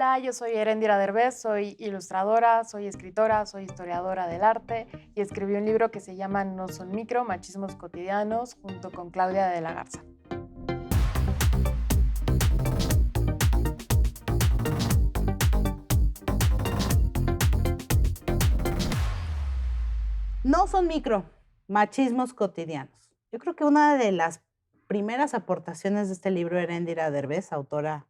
Hola, yo soy Eréndira Derbez, soy ilustradora, soy escritora, soy historiadora del arte y escribí un libro que se llama No son micro, machismos cotidianos, junto con Claudia de la Garza. No son micro, machismos cotidianos. Yo creo que una de las primeras aportaciones de este libro, Eréndira Derbez,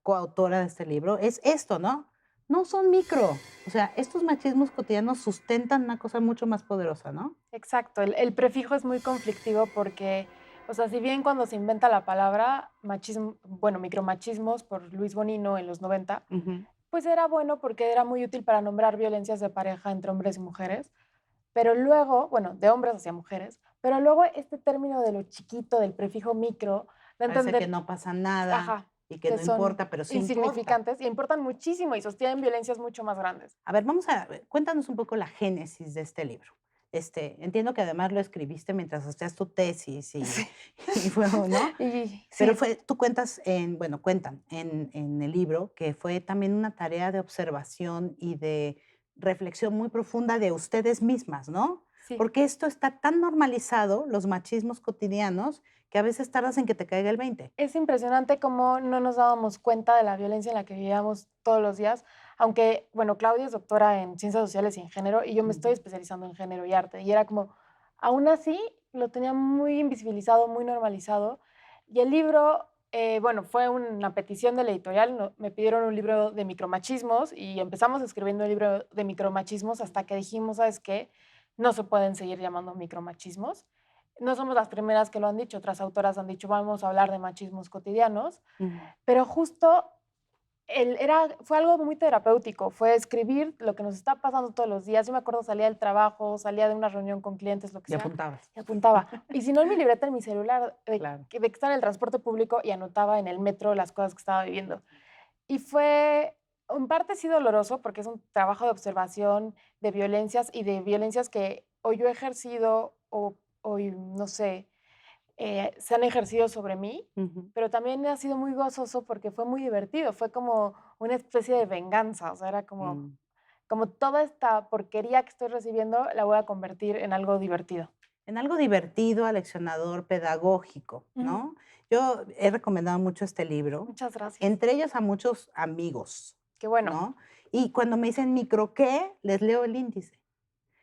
coautora de este libro, es esto, ¿no? No son micro. O sea, estos machismos cotidianos sustentan una cosa mucho más poderosa, ¿no? Exacto, el prefijo es muy conflictivo porque, o sea, si bien cuando se inventa la palabra machismo, bueno, micromachismos por Luis Bonino en los 90, Ujú. pues era bueno porque era muy útil para nombrar violencias de pareja entre hombres y mujeres, pero luego, bueno, de hombres hacia mujeres, pero luego este término de lo chiquito, del prefijo micro, da a Parece que entender, no pasa nada ajá, y que que no son importa, pero sí importa. insignificantes y importan muchísimo y sostienen violencias mucho más grandes. A ver, cuéntanos un poco la génesis de este libro. Entiendo que además lo escribiste mientras hacías tu tesis y, Sí. y fue, ¿no? Y Pero sí, tú cuentas cuentan en el libro que fue también una tarea de observación y de reflexión muy profunda de ustedes mismas, ¿no? sí. Porque esto está tan normalizado, los machismos cotidianos, que a veces tardas en que te caiga el 20. Es impresionante cómo no nos dábamos cuenta de la violencia en la que vivíamos todos los días, aunque, bueno, Claudia es doctora en ciencias sociales y en género, y yo me estoy Ujú. especializando en género y arte, y era como, aún así, lo tenía muy invisibilizado, muy normalizado, y el libro, bueno, fue una petición de la editorial, me pidieron un libro de micromachismos, y empezamos escribiendo un libro de micromachismos hasta que dijimos, ¿sabes qué? No se pueden seguir llamando micromachismos. No somos las primeras que lo han dicho, otras autoras han dicho, vamos a hablar de machismos cotidianos, Ujú. pero justo fue algo muy terapéutico, fue escribir lo que nos está pasando todos los días. Yo me acuerdo, salía del trabajo, salía de una reunión con clientes, lo que Y sea, apuntabas. y apuntaba. Y si no, en mi libreta, en mi celular, Claro. de que estaba en el transporte público y anotaba en el metro las cosas que estaba viviendo. Y fue, en parte sí doloroso, porque es un trabajo de observación de violencias y de violencias que o yo he ejercido o no sé, se han ejercido sobre mí, Ujú. pero también ha sido muy gozoso porque fue muy divertido, fue como una especie de venganza, o sea, era como, Mm. como toda esta porquería que estoy recibiendo la voy a convertir en algo divertido. En algo divertido, aleccionador, pedagógico, Ujú. ¿no? Yo he recomendado mucho este libro, Muchas gracias. entre ellos a muchos amigos, Qué bueno. ¿no? Y cuando me dicen micro qué, les leo el índice.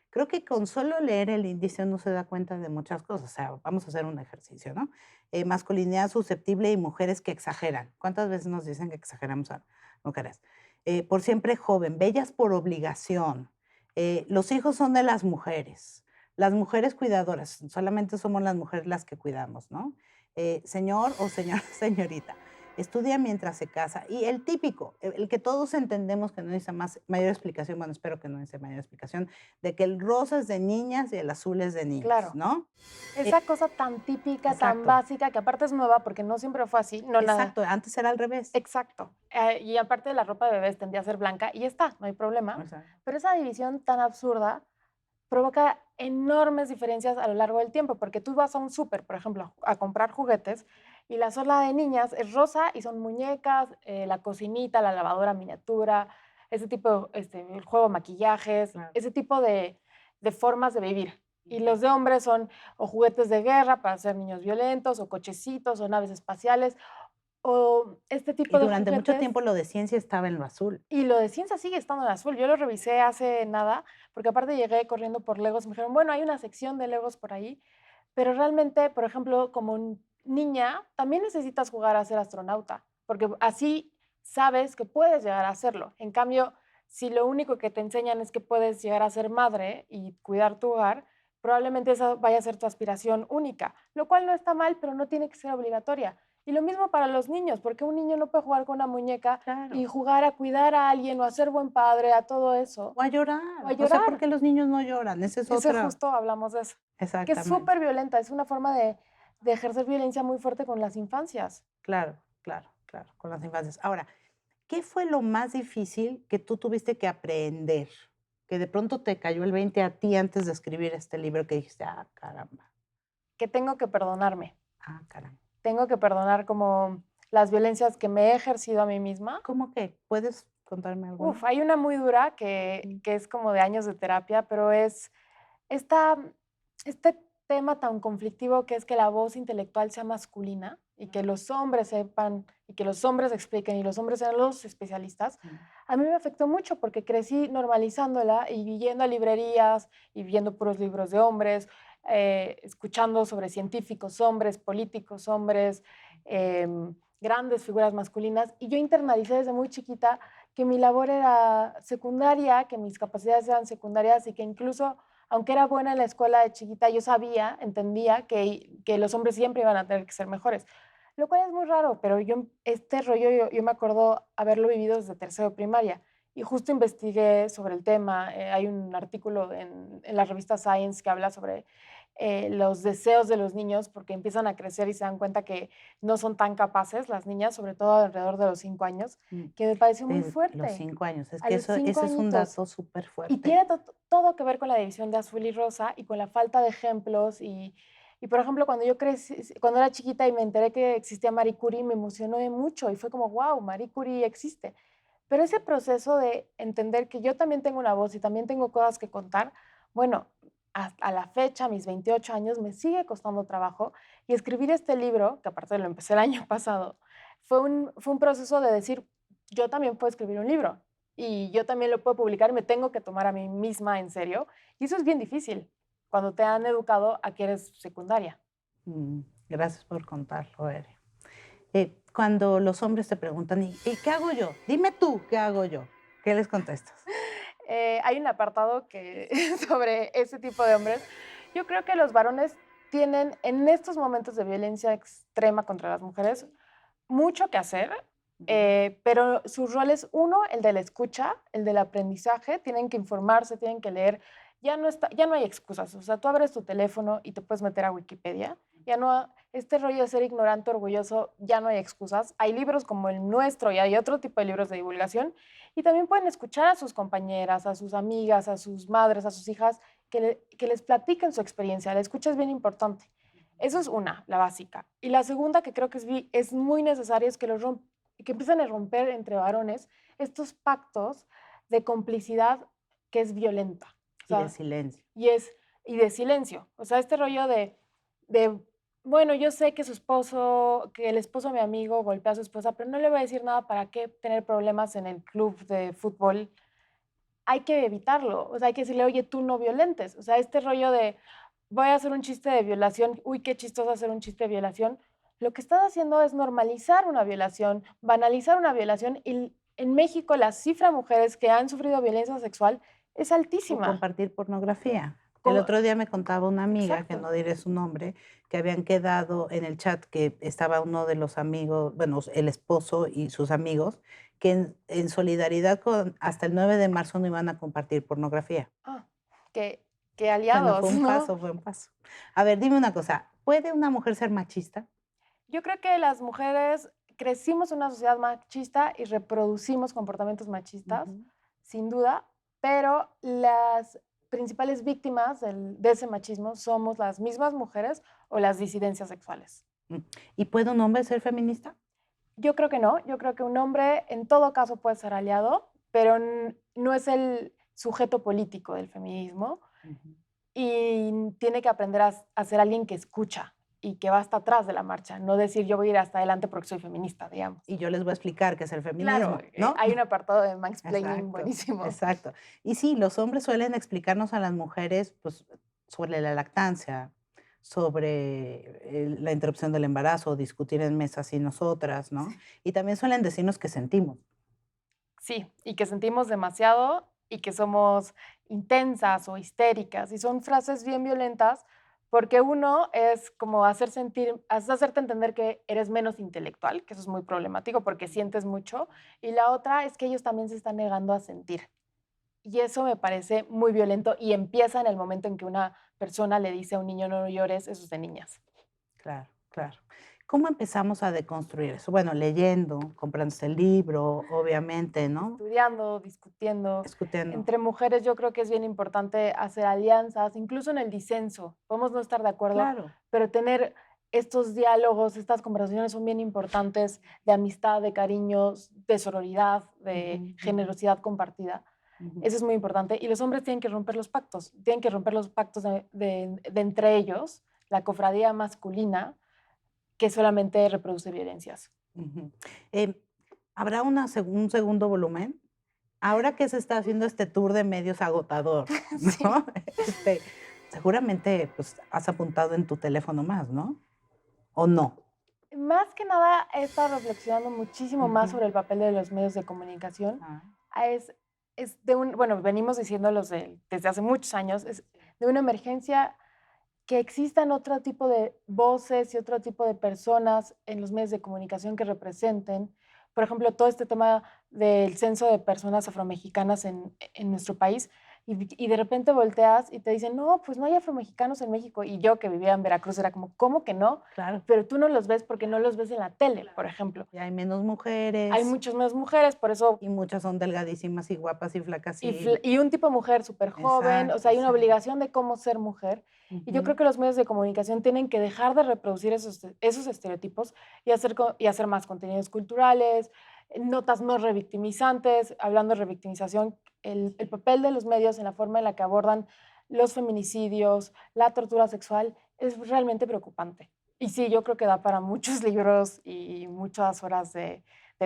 Creo que con solo leer el índice uno se da cuenta de muchas cosas. O sea, vamos a hacer un ejercicio, ¿no? Masculinidad susceptible y mujeres que exageran. ¿Cuántas veces nos dicen que exageramos a mujeres? Por siempre joven, bellas por obligación. Los hijos son de las mujeres cuidadoras, solamente somos las mujeres las que cuidamos, ¿no? Señor o señora, señorita, estudia mientras se casa. Y el típico, el que todos entendemos que no necesita mayor explicación, bueno, espero que no necesite mayor explicación, de que el rosa es de niñas y el azul es de niños, Claro. ¿no? Eh, Esa cosa tan típica, tan exacto, básica, que aparte es nueva porque no siempre fue así, no nada. exacto, antes era al revés. Exacto. Y aparte la ropa de bebés tendía a ser blanca y ya está, no hay problema. Exacto. Pero esa división tan absurda provoca enormes diferencias a lo largo del tiempo, porque tú vas a un súper, por ejemplo, a comprar juguetes y la zona de niñas es rosa y son muñecas, la cocinita, la lavadora miniatura, ese tipo, el juego de maquillajes, Claro. ese tipo de formas de vivir. Y Ujú. los de hombres son o juguetes de guerra para ser niños violentos, o cochecitos, o naves espaciales, o este Y tipo de durante mucho juguetes. tiempo lo de ciencia estaba en lo azul. Y lo de ciencia sigue estando en azul. Yo lo revisé hace nada, porque aparte llegué corriendo por Legos y me dijeron, bueno, hay una sección de Legos por ahí, pero realmente, por ejemplo, como niña, también necesitas jugar a ser astronauta, porque así sabes que puedes llegar a hacerlo. En cambio, si lo único que te enseñan es que puedes llegar a ser madre y cuidar tu hogar, probablemente esa vaya a ser tu aspiración única, lo cual no está mal, pero no tiene que ser obligatoria. Y lo mismo para los niños, porque un niño no puede jugar con una muñeca y Claro. jugar a cuidar a alguien o a ser buen padre, a todo eso, O a o a llorar. O sea, ¿por llorar. qué los niños no lloran? Esa es Ese otra. justo hablamos de eso, que es Exactamente. súper violenta, es una forma de ejercer violencia muy fuerte con las infancias. Claro, claro, claro, con las infancias. Ahora, ¿qué fue lo más difícil que tú tuviste que aprender? Que de pronto te cayó el 20 a ti antes de escribir este libro que dijiste: "Ah, caramba, Que tengo que perdonarme, ah, caramba". tengo que perdonar como las violencias que me he ejercido a mí misma. ¿Cómo que? ¿Puedes contarme alguna? Hay una muy dura Mm. que es como de años de terapia, pero es esta este tema tan conflictivo que es que la voz intelectual sea masculina y que los hombres sepan y que los hombres expliquen y los hombres sean los especialistas, Mm. a mí me afectó mucho porque crecí normalizándola y yendo a librerías y viendo puros libros de hombres, escuchando sobre científicos hombres, políticos hombres, grandes figuras masculinas. Y yo internalicé desde muy chiquita que mi labor era secundaria, que mis capacidades eran secundarias y que incluso aunque era buena en la escuela de chiquita, yo sabía, entendía que los hombres siempre iban a tener que ser mejores, lo cual es muy raro, pero este rollo, yo me acuerdo haberlo vivido desde tercero de primaria y justo investigué sobre el tema. Hay un artículo en la revista Science que habla sobre los deseos de los niños porque empiezan a crecer y se dan cuenta que no son tan capaces las niñas, sobre todo alrededor de los 5 años, Mm. que me pareció muy De los fuerte. 5 años. Es A que los eso cinco ese es un añitos. dato súper Y fuerte. tiene todo que ver con la división de azul y rosa y con la falta de ejemplos. Por ejemplo, cuando yo crecí, cuando era chiquita y me enteré que existía Marie Curie, me emocioné mucho y fue como, wow, Marie Curie existe. Pero ese proceso de entender que yo también tengo una voz y también tengo cosas que contar, bueno, a la fecha, a mis 28 años, me sigue costando trabajo. Y escribir este libro, que aparte lo empecé el año pasado, fue un proceso de decir, yo también puedo escribir un libro y yo también lo puedo publicar y me tengo que tomar a mí misma en serio. Y eso es bien difícil cuando te han educado a que eres secundaria. Mm, gracias por contarlo, Ere. Cuando los hombres te preguntan: ¿y qué hago yo? Dime tú, ¿qué hago yo? ¿Qué les contestas? Hay un apartado que sobre ese tipo de hombres. Yo creo que los varones tienen en estos momentos de violencia extrema contra las mujeres mucho que hacer, Ujú. pero su rol es uno, el de la escucha, el del aprendizaje, tienen que informarse, tienen que leer. Ya no hay excusas, o sea, tú abres tu teléfono y te puedes meter a Wikipedia. Ya no, este rollo de ser ignorante, orgulloso, ya no hay excusas. Hay libros como el nuestro y hay otro tipo de libros de divulgación y también pueden escuchar a sus compañeras, a sus amigas, a sus madres, a sus hijas, que les platiquen su experiencia. La escucha es bien importante. Eso es una, la básica. Y la segunda que creo que es muy necesaria es que empiezan a romper entre varones estos pactos de complicidad que es violenta. O Y de sea, silencio. y es y de silencio. O sea, este rollo de bueno, yo sé que el esposo de mi amigo golpea a su esposa, pero no le voy a decir nada para qué tener problemas en el club de fútbol. Hay que evitarlo. O sea, hay que decirle, oye, tú no violentes. O sea, este rollo de voy a hacer un chiste de violación, uy, qué chistoso hacer un chiste de violación. Lo que estás haciendo es normalizar una violación, banalizar una violación y en México la cifra de mujeres que han sufrido violencia sexual es O altísima. compartir pornografía. El Co- otro día me contaba una amiga, que Exacto. no diré su nombre, que habían quedado en el chat, que estaba uno de los amigos, bueno, el esposo y sus amigos, que en solidaridad con hasta el 9 de marzo no iban a compartir pornografía. Ah, qué Bueno, aliados, ¿no? fue un paso. A ver, dime una cosa, ¿puede una mujer ser machista? Yo creo que las mujeres crecimos en una sociedad machista y reproducimos comportamientos machistas, Ujú. sin duda, pero las principales víctimas de ese machismo somos las mismas mujeres o las disidencias sexuales. Mm, ¿y puede un hombre ser feminista? Yo creo que no, yo creo que un hombre en todo caso puede ser aliado, pero no es el sujeto político del feminismo Ujú. y tiene que aprender a ser alguien que escucha y que va hasta atrás de la marcha, no decir yo voy a ir hasta adelante porque soy feminista, digamos. Y yo les voy a explicar qué es el Claro, feminismo, ¿no? hay un apartado de mansplaining Exacto, buenísimo. exacto. Y sí, los hombres suelen explicarnos a las mujeres, pues, sobre la lactancia, sobre la interrupción del embarazo, discutir en mesas y nosotras, ¿no? Y también suelen decirnos que sentimos. Sí, y que sentimos demasiado y que somos intensas o histéricas, y son frases bien violentas, porque uno es como hacerte entender que eres menos intelectual, que eso es muy problemático porque sientes mucho, y la otra es que ellos también se están negando a sentir. Y eso me parece muy violento y empieza en el momento en que una persona le dice a un niño: "No llores", eso es de niñas. Claro, claro. ¿Cómo empezamos a deconstruir eso? Bueno, leyendo, comprándose el libro, obviamente, ¿no? Estudiando, discutiendo. Discutiendo. Entre mujeres yo creo que es bien importante hacer alianzas, incluso en el disenso. Podemos no estar de acuerdo, Claro. pero tener estos diálogos, estas conversaciones son bien importantes de amistad, de cariños, de sororidad, de generosidad compartida. Eso es muy importante. Y los hombres tienen que romper los pactos. Tienen que romper los pactos de entre ellos, la cofradía masculina, que solamente reproduce violencias. Eh, ¿Habrá un segundo volumen? Ahora que se está haciendo este tour de medios agotador, Sí. ¿no? Seguramente pues, has apuntado en tu teléfono más, ¿no? ¿O no? Más que nada, he estado reflexionando muchísimo más sobre el papel de los medios de comunicación. Ah, Es de bueno, venimos diciéndolos desde hace muchos años, es de una emergencia que existan otro tipo de voces y otro tipo de personas en los medios de comunicación que representen. Por ejemplo, todo este tema del censo de personas afromexicanas en nuestro país, y de repente volteas y te dicen, no, pues no hay afromexicanos en México. Y yo que vivía en Veracruz era como, ¿cómo que no? claro. Pero tú no los ves porque no los ves en la tele, por ejemplo. Y hay menos mujeres. Hay muchas más mujeres, por eso Y muchas son delgadísimas y guapas y flacas. y un tipo de mujer súper joven, o sea, hay una Exacto. obligación de cómo ser mujer. Y yo creo que los medios de comunicación tienen que dejar de reproducir esos estereotipos y hacer más contenidos culturales, notas no revictimizantes. Hablando de revictimización, el papel de los medios en la forma en la que abordan los feminicidios, la tortura sexual, es realmente preocupante. Y sí, yo creo que da para muchos libros y muchas horas de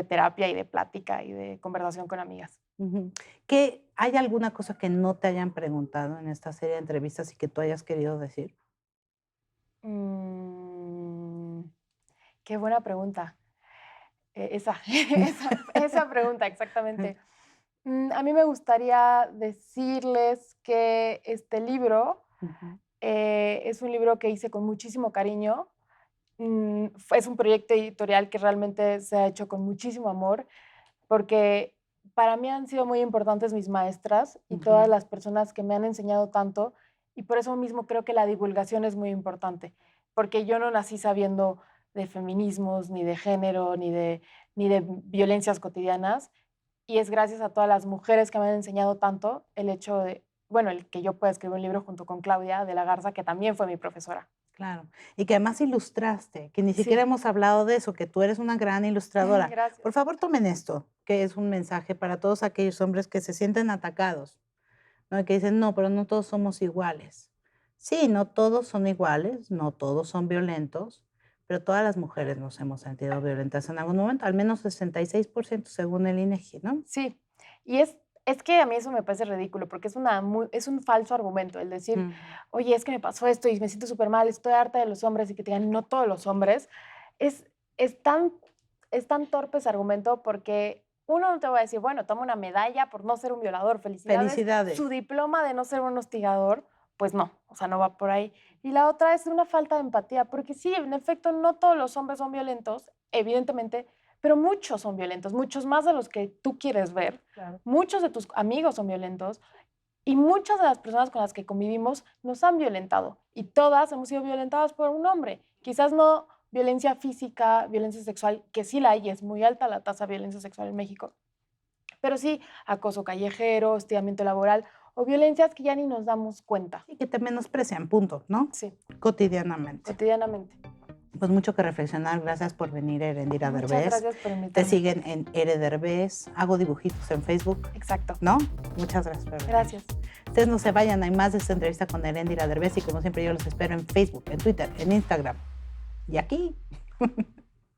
terapia y de plática y de conversación con amigas. ¿Hay alguna cosa que no te hayan preguntado en esta serie de entrevistas y que tú hayas querido decir? Mm, qué buena pregunta. Esa pregunta, exactamente. A mí me gustaría decirles que este libro es un libro que hice con muchísimo cariño. Es un proyecto editorial que realmente se ha hecho con muchísimo amor, porque para mí han sido muy importantes mis maestras y todas las personas que me han enseñado tanto, y por eso mismo creo que la divulgación es muy importante, porque yo no nací sabiendo de feminismos, ni de género, ni de violencias cotidianas, y es gracias a todas las mujeres que me han enseñado tanto el hecho de, bueno, el que yo pueda escribir un libro junto con Claudia de la Garza, que también fue mi profesora. Claro. Y que además ilustraste, que ni Sí. siquiera hemos hablado de eso, que tú eres una gran ilustradora. Gracias. Por favor, tomen esto, que es un mensaje para todos aquellos hombres que se sienten atacados, ¿no? Que dicen, no, pero no todos somos iguales. Sí, no todos son iguales, no todos son violentos, pero todas las mujeres nos hemos sentido violentas en algún momento, al menos 66% según el INEGI, ¿no? Sí, y es que a mí eso me parece ridículo, porque es un falso argumento el decir, oye, es que me pasó esto y me siento súper mal, estoy harta de los hombres, y que te digan, no todos los hombres. Es, es tan, es tan torpe ese argumento, porque uno no te va a decir, bueno, toma una medalla por no ser un violador, felicidades. Felicidades. Su diploma de no ser un hostigador, pues no, o sea, no va por ahí. Y la otra es una falta de empatía, porque sí, en efecto, no todos los hombres son violentos, evidentemente, pero muchos son violentos, muchos más de los que tú quieres ver. Claro. Muchos de tus amigos son violentos y muchas de las personas con las que convivimos nos han violentado, y todas hemos sido violentadas por un hombre. Quizás no violencia física, violencia sexual, que sí la hay, y es muy alta la tasa de violencia sexual en México, pero sí acoso callejero, hostigamiento laboral o violencias que ya ni nos damos cuenta. Y que te menosprecian, punto, ¿no? Sí, Cotidianamente. cotidianamente. Pues mucho que reflexionar. Gracias por venir, Erendira Muchas Derbez. gracias por Te invitarme. siguen en Ere Derbez. Hago dibujitos en Facebook, Exacto. ¿no? Muchas gracias por venir. Gracias. Ustedes no se vayan, hay más de esta entrevista con Erendira Derbez y como siempre yo los espero en Facebook, en Twitter, en Instagram y aquí.